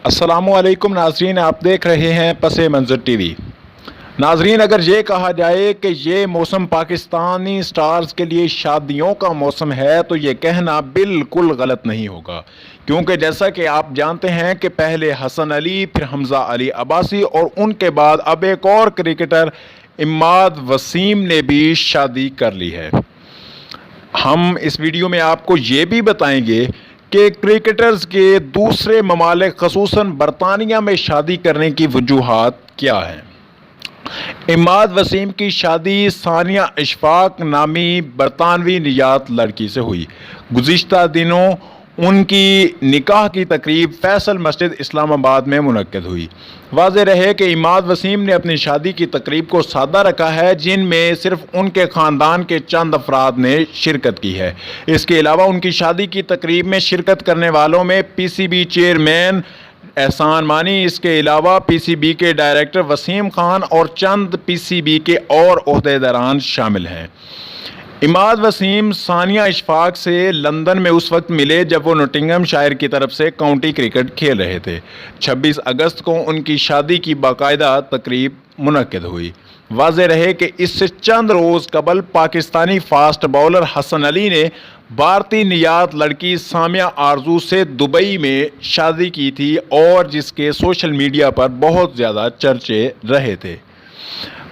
अस्सलाम वालेकुम नाजरीन, आप देख रहे हैं पस मंज़र टीवी। नाजरीन, अगर ये कहा जाए कि ये मौसम पाकिस्तानी स्टार्स के लिए शादियों का मौसम है तो ये कहना बिल्कुल गलत नहीं होगा, क्योंकि जैसा कि आप जानते हैं कि पहले हसन अली, फिर हमज़ा अली अब्बासी और उनके बाद अब एक और क्रिकेटर इमाद वसीम ने भी शादी कर ली है। हम इस वीडियो में आपको ये भी बताएंगे कि क्रिकेटर्स के दूसरे ममालिक ख़ुसूसन बरतानिया में शादी करने की वजूहात क्या हैं। इमाद वसीम की शादी सानिया इशफाक नामी बरतानवी नियात लड़की से हुई। गुज़िश्ता दिनों उनकी निकाह की तकरीब फैसल मस्जिद इस्लामाबाद में मुनक्किद हुई। वाज़ेह रहे कि इमाद वसीम ने अपनी शादी की तकरीब को सादा रखा है, जिनमें सिर्फ उनके ख़ानदान के चंद अफराद ने शिरकत की है। इसके अलावा उनकी शादी की तकरीब में शिरकत करने वालों में पीसीबी चेयरमैन एहसान मानी, इसके अलावा पीसीबी के डायरेक्टर वसीम खान और चंद पीसीबी के और ओहदेदारान शामिल हैं। इमाद वसीम सानिया इशफाक से लंदन में उस वक्त मिले जब वो नोटिंगहमशायर की तरफ से काउंटी क्रिकेट खेल रहे थे। 26 अगस्त को उनकी शादी की बाकायदा तकरीब मुनक्किद हुई। वाज़ेह रहे कि इससे चंद रोज़ कबल पाकिस्तानी फास्ट बॉलर हसन अली ने भारतीय नियात लड़की सामिया आरजू से दुबई में शादी की थी, और जिसके सोशल मीडिया पर बहुत ज़्यादा चर्चे रहे थे।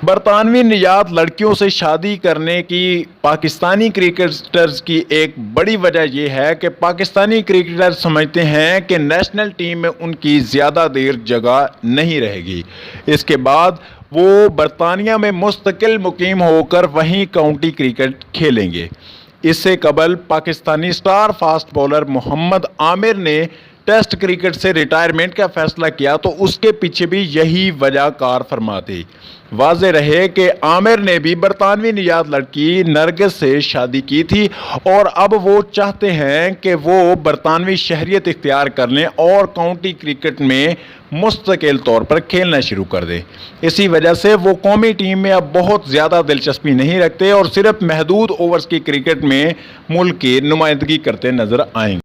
बरतानवी नियात लड़कियों से शादी करने की पाकिस्तानी क्रिकेटर्स की एक बड़ी वजह यह है कि पाकिस्तानी क्रिकेटर समझते हैं कि नेशनल टीम में उनकी ज़्यादा देर जगह नहीं रहेगी। इसके बाद वो बरतानिया में मुस्तकिल मुकीम होकर वहीं काउंटी क्रिकेट खेलेंगे। इससे कबल Pakistani star fast bowler Mohammad Amir ने टेस्ट क्रिकेट से रिटायरमेंट का फैसला किया तो उसके पीछे भी यही वजह कार फरमा थी। वाज़ेह रहे कि आमिर ने भी बरतानवी नियात लड़की नरगिस से शादी की थी, और अब वो चाहते हैं कि वो बरतानवी शहरियत इख्तियार कर लें और काउंटी क्रिकेट में मुस्तकिल तौर पर खेलना शुरू कर दें। इसी वजह से वो कौमी टीम में अब बहुत ज़्यादा दिलचस्पी नहीं रखते और सिर्फ महदूद ओवर्स की क्रिकेट में मुल्क की नुमाइंदगी करते नज़र आएंगे।